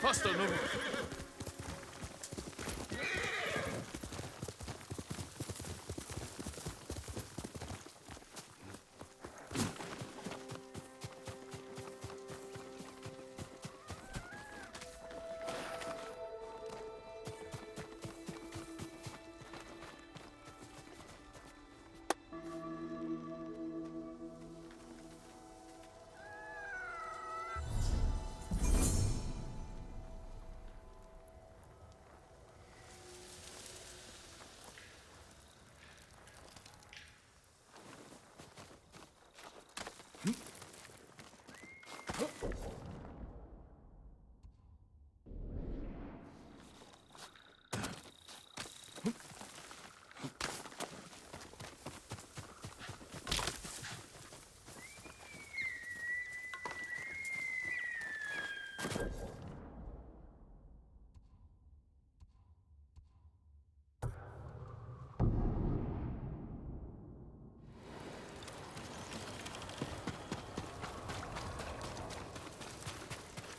Faster, Nobu!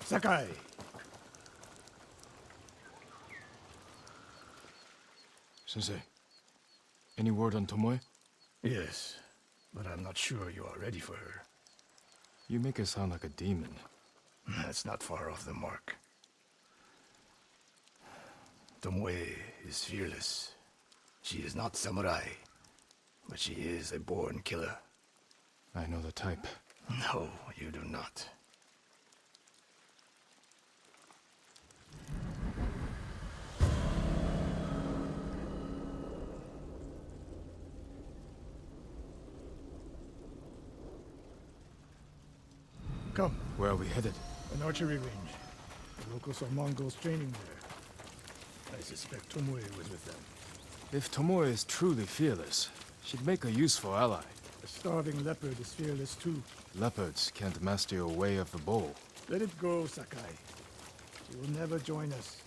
Sakai! Sensei, any word on Tomoe? Yes, but I'm not sure you are ready for her. You make her sound like a demon. That's not far off the mark. Tomoe is fearless. She is not samurai, but she is a born killer. I know the type. No, you do not. Come. Where are we headed? An archery range. The locals are Mongols training there. I suspect Tomoe was with them. If Tomoe is truly fearless, she'd make a useful ally. A starving leopard is fearless too. Leopards can't master your way of the bow. Let it go, Sakai. She will never join us.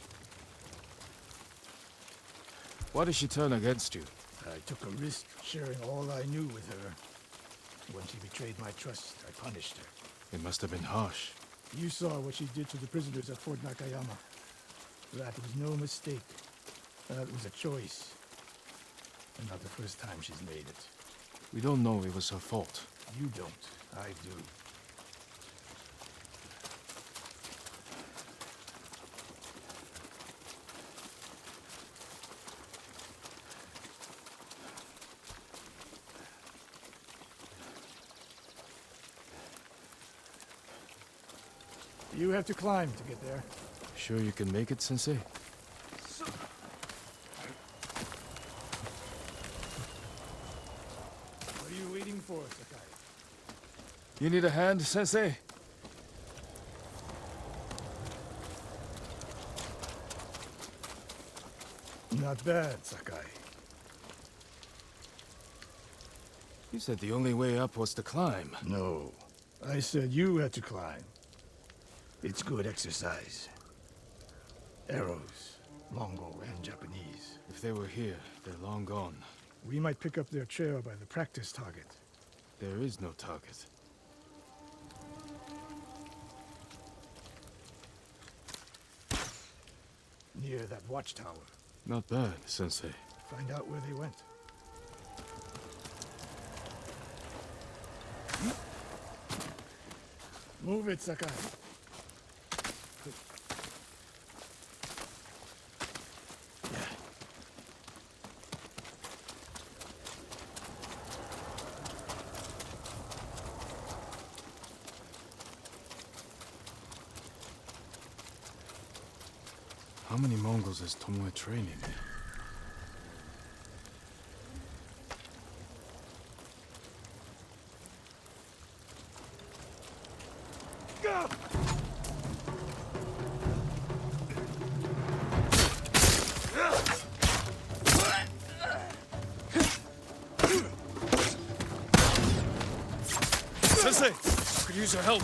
Why did she turn against you? I took a risk sharing all I knew with her. When she betrayed my trust, I punished her. It must have been harsh. You saw what she did to the prisoners at Fort Nakayama. That was no mistake. That was a choice. And not the first time she's made it. We don't know it was her fault. You don't. I do. You have to climb to get there. Sure you can make it, Sensei? What are you waiting for, Sakai? You need a hand, Sensei? Not bad, Sakai. You said the only way up was to climb. No. I said you had to climb. It's good exercise. Arrows, Mongol and Japanese. If they were here, they're long gone. We might pick up their trail by the practice target. There is no target. Near that watchtower. Not bad, Sensei. Find out where they went. Move it, Sakai. How many Mongols is Tomoe training? Go! Sensei, could use your help.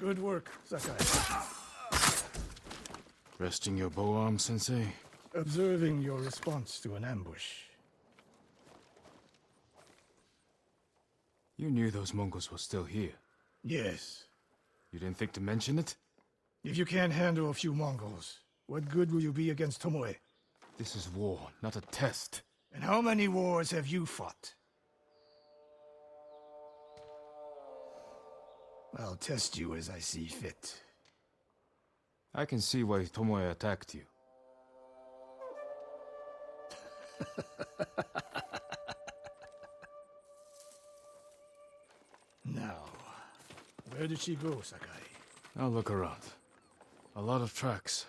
Good work, Sakai. Resting your bow arm, Sensei? Observing your response to an ambush. You knew those Mongols were still here. Yes. You didn't think to mention it? If you can't handle a few Mongols, what good will you be against Tomoe? This is war, not a test. And how many wars have you fought? I'll test you as I see fit. I can see why Tomoe attacked you. Now, where did she go, Sakai? I'll look around. A lot of tracks.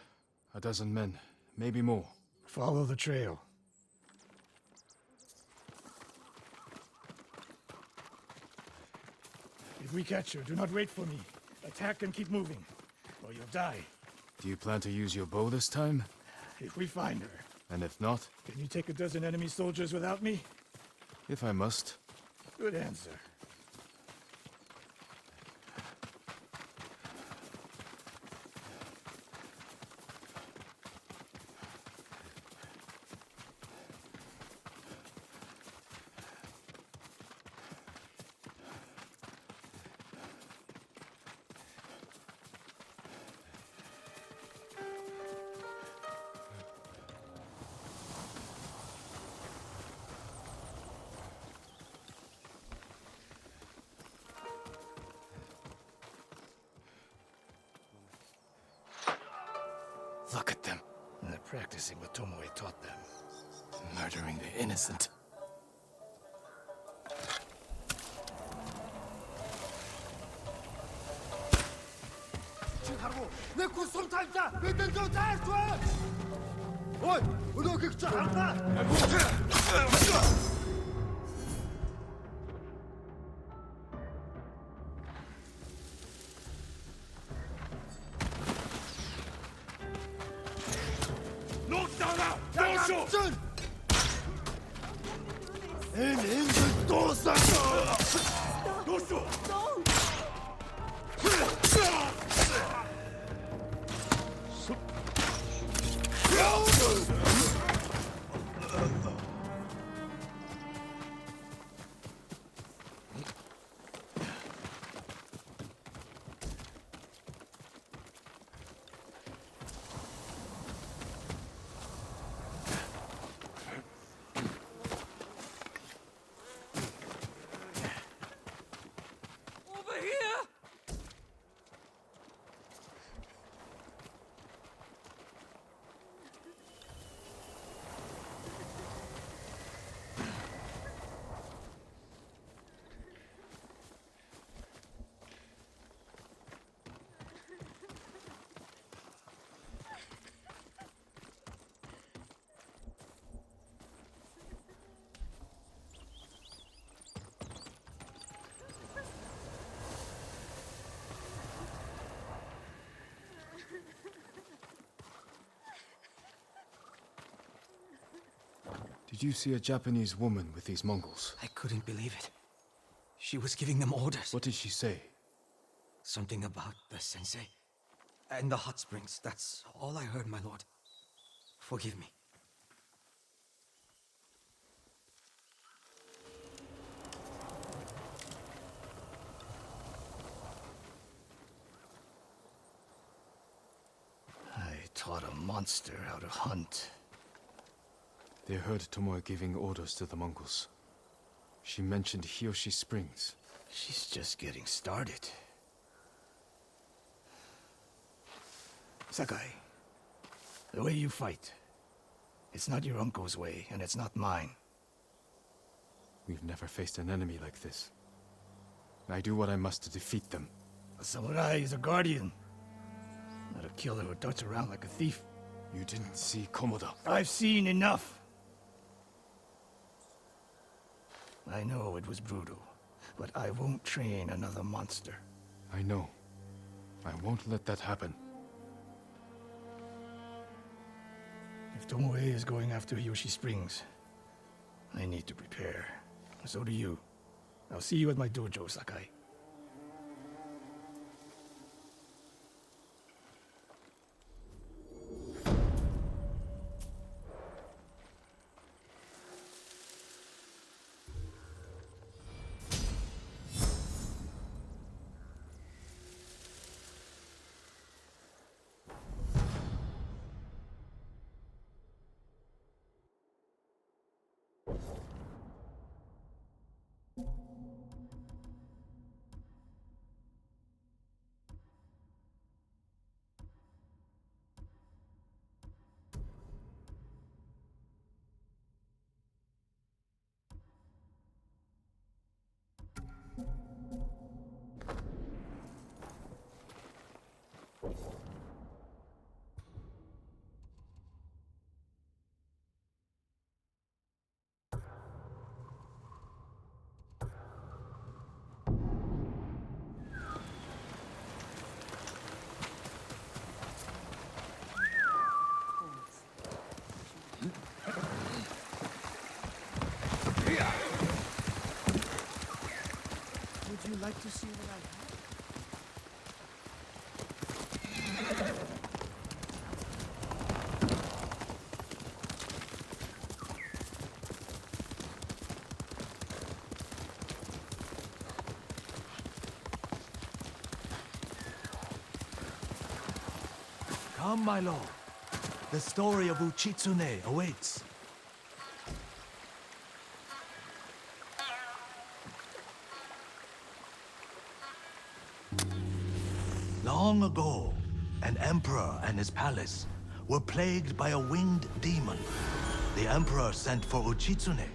A dozen men, maybe more. Follow the trail. If we catch her, do not wait for me. Attack and keep moving, or you'll die. Do you plan to use your bow this time? If we find her. And if not? Can you take a dozen enemy soldiers without me? If I must. Good answer. Look at them. They're practicing what Tomoe taught them. Murdering the innocent. Did you see a Japanese woman with these Mongols? I couldn't believe it. She was giving them orders. What did she say? Something about the Sensei and the hot springs. That's all I heard, my lord. Forgive me. I taught a monster how to hunt. They heard Tomoe giving orders to the Mongols. She mentioned Hiyoshi Springs. She's just getting started. Sakai, the way you fight, it's not your uncle's way, and it's not mine. We've never faced an enemy like this. I do what I must to defeat them. A samurai is a guardian, not a killer who darts around like a thief. You didn't see Komoda. I've seen enough. I know it was brutal, but I won't train another monster. I know. I won't let that happen. If Tomoe is going after Hiyoshi Springs, I need to prepare. So do you. I'll see you at my dojo, Sakai. Would you like to see what I have? Come, my lord. The story of Uchitsune awaits. Long ago, an emperor and his palace were plagued by a winged demon. The emperor sent for Uchitsune,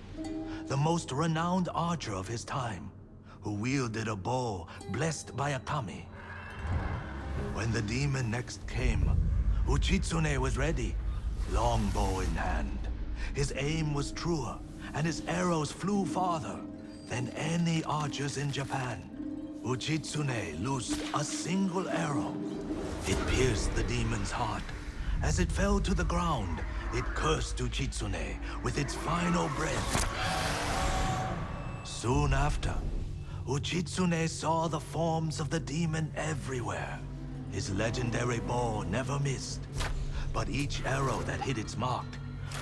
the most renowned archer of his time, who wielded a bow blessed by a kami. When the demon next came, Uchitsune was ready, longbow in hand. His aim was truer, and his arrows flew farther than any archers in Japan. Uchitsune loosed a single arrow. It pierced the demon's heart. As it fell to the ground, it cursed Uchitsune with its final breath. Soon after, Uchitsune saw the forms of the demon everywhere. His legendary bow never missed, but each arrow that hit its mark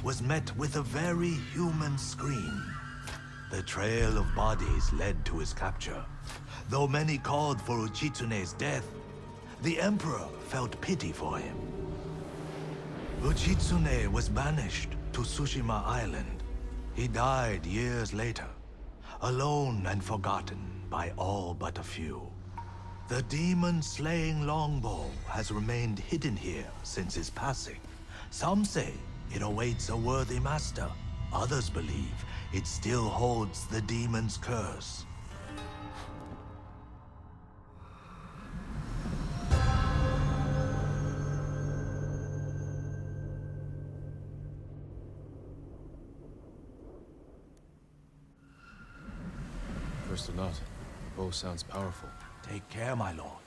was met with a very human scream. The trail of bodies led to his capture. Though many called for Uchitsune's death, the Emperor felt pity for him. Uchitsune was banished to Tsushima Island. He died years later, alone and forgotten by all but a few. The demon-slaying longbow has remained hidden here since his passing. Some say it awaits a worthy master. Others believe it still holds the demon's curse. First or not, the bow sounds powerful. Take care, my lord.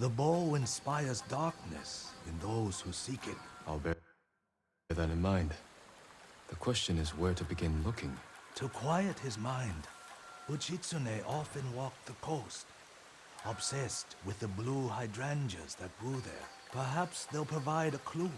The bow inspires darkness in those who seek it. I'll bear that in mind. The question is where to begin looking. To quiet his mind, Uchitsune often walked the coast, obsessed with the blue hydrangeas that grew there. Perhaps they'll provide a clue.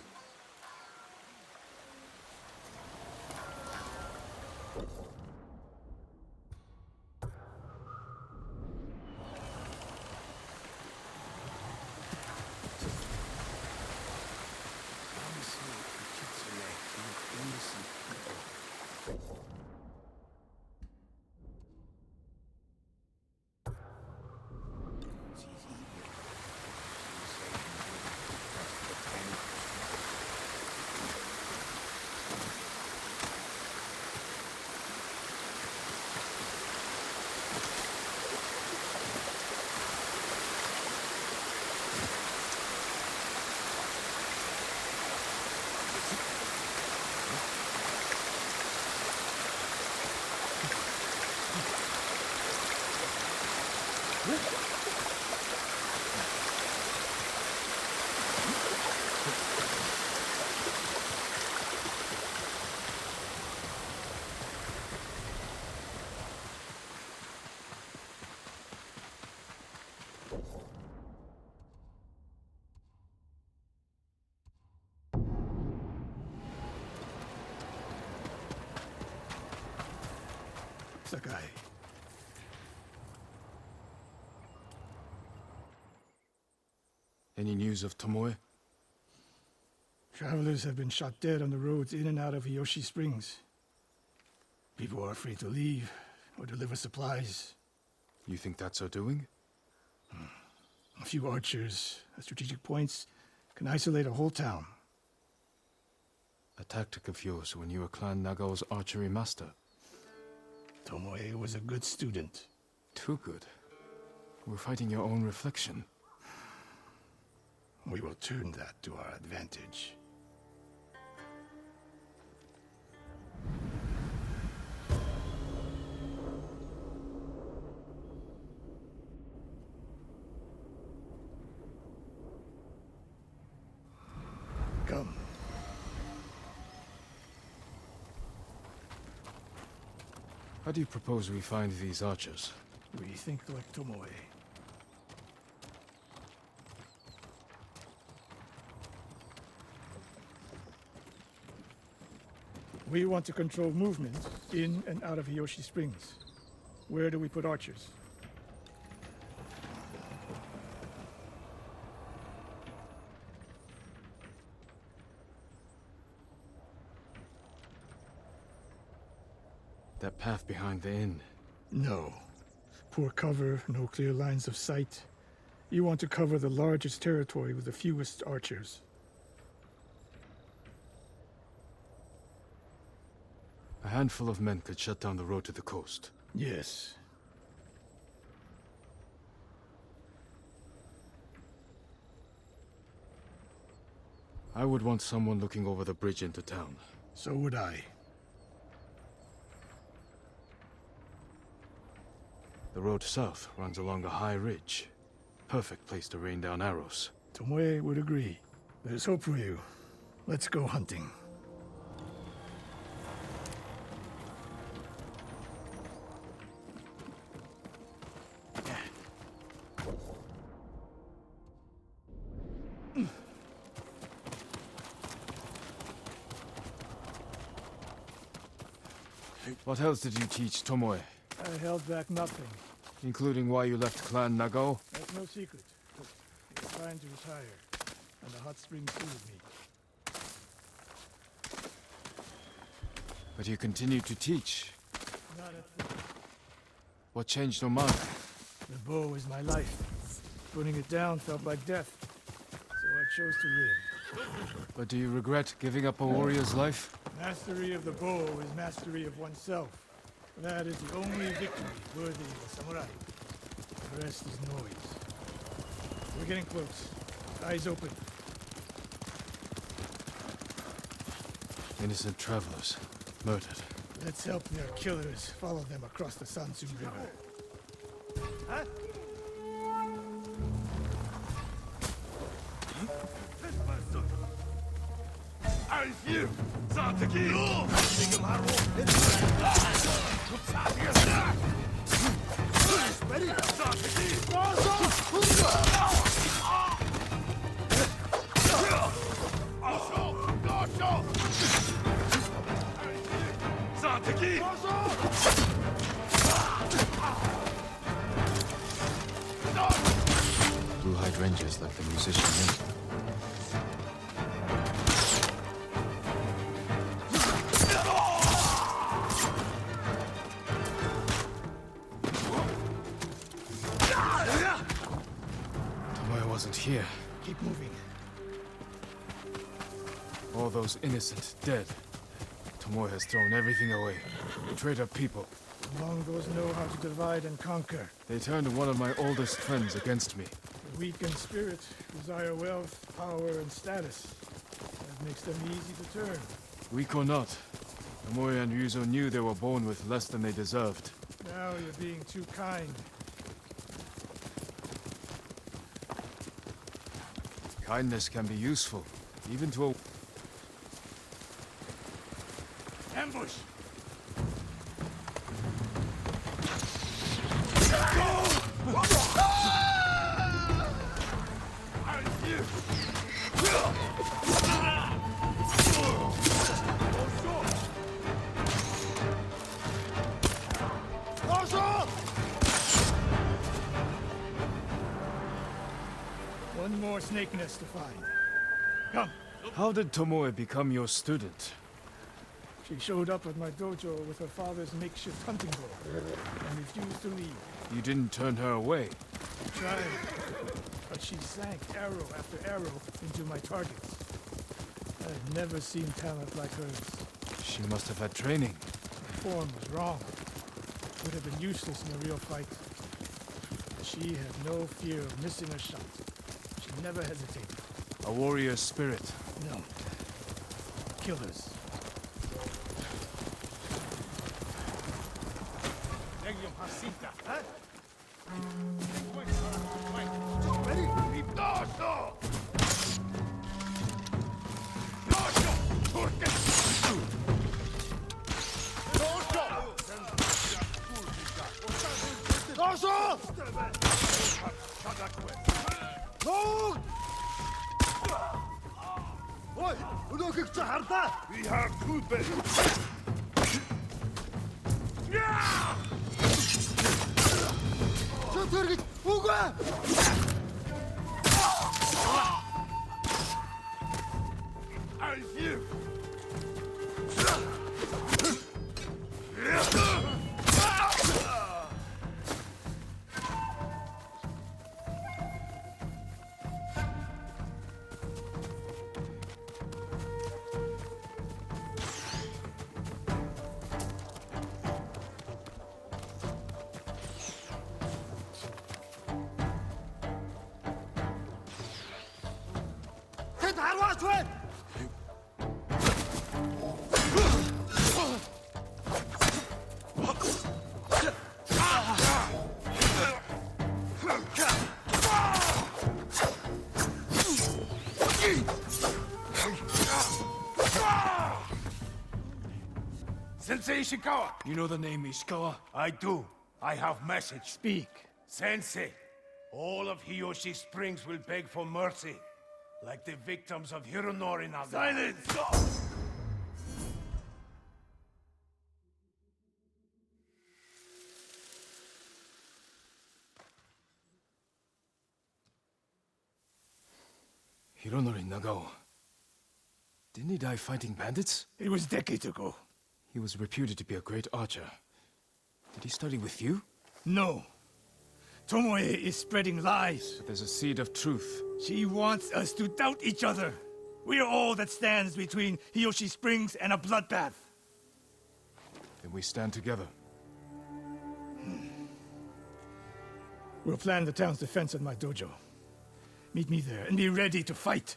Sakai. Any news of Tomoe? Travelers have been shot dead on the roads in and out of Hiyoshi Springs. People are afraid to leave or deliver supplies. You think that's her doing? A few archers at strategic points can isolate a whole town. A tactic of yours when you were Clan Nagao's archery master. Tomoe was a good student. Too good. We're fighting your own reflection. We will turn that to our advantage. Come. How do you propose we find these archers? We think like Tomoe. We want to control movement in and out of Hiyoshi Springs. Where do we put archers? That path behind the inn. No. Poor cover, no clear lines of sight. You want to cover the largest territory with the fewest archers. A handful of men could shut down the road to the coast. Yes. I would want someone looking over the bridge into town. So would I. The road south runs along a high ridge. Perfect place to rain down arrows. Tomoe would agree. There's hope for you. Let's go hunting. What else did you teach Tomoe? I held back nothing. Including why you left Clan Nagao? That's no secret. He was trying to retire, and the hot spring suited me. But you continued to teach. Not at first. What changed your mind? The bow is my life. Putting it down felt like death, so I chose to live. But do you regret giving up a warrior's life? Mastery of the bow is mastery of oneself. That is the only victory worthy of a samurai. The rest is noise. We're getting close. Eyes open. Innocent travelers, murdered. Let's help their killers follow them across the Sansu River. Huh? Blue hydrangeas like the musician Link. Tomoe wasn't here. Keep moving. All those innocent dead. Tomoe has thrown everything away. Betrayed her people. Mongols know how to divide and conquer. They turned one of my oldest friends against me. The weak in spirit desire wealth, power, and status. That makes them easy to turn. Weak or not, Tomoe and Ryuzo knew they were born with less than they deserved. Now you're being too kind. Kindness can be useful, even to a... Ambush! One more snake nest to find. Come. How did Tomoe become your student? She showed up at my dojo with her father's makeshift hunting bow and refused to leave. You didn't turn her away. I tried, but she sank arrow after arrow into my targets. I've never seen talent like hers. She must have had training. Her form was wrong. Would have been useless in a real fight. She had no fear of missing a shot. She never hesitated. A warrior's spirit. No. Killers. We have two beds. I live. Sensei Ishikawa! You know the name Ishikawa? I do. I have message. Speak. Sensei, all of Hiyoshi Springs will beg for mercy, like the victims of Hironori Naga. Silence! Hironori Nagao. Didn't he die fighting bandits? It was decades ago. He was reputed to be a great archer. Did he study with you? No. Tomoe is spreading lies. But there's a seed of truth. She wants us to doubt each other. We are all that stands between Hiyoshi Springs and a bloodbath. Then we stand together. We'll plan the town's defense at my dojo. Meet me there and be ready to fight.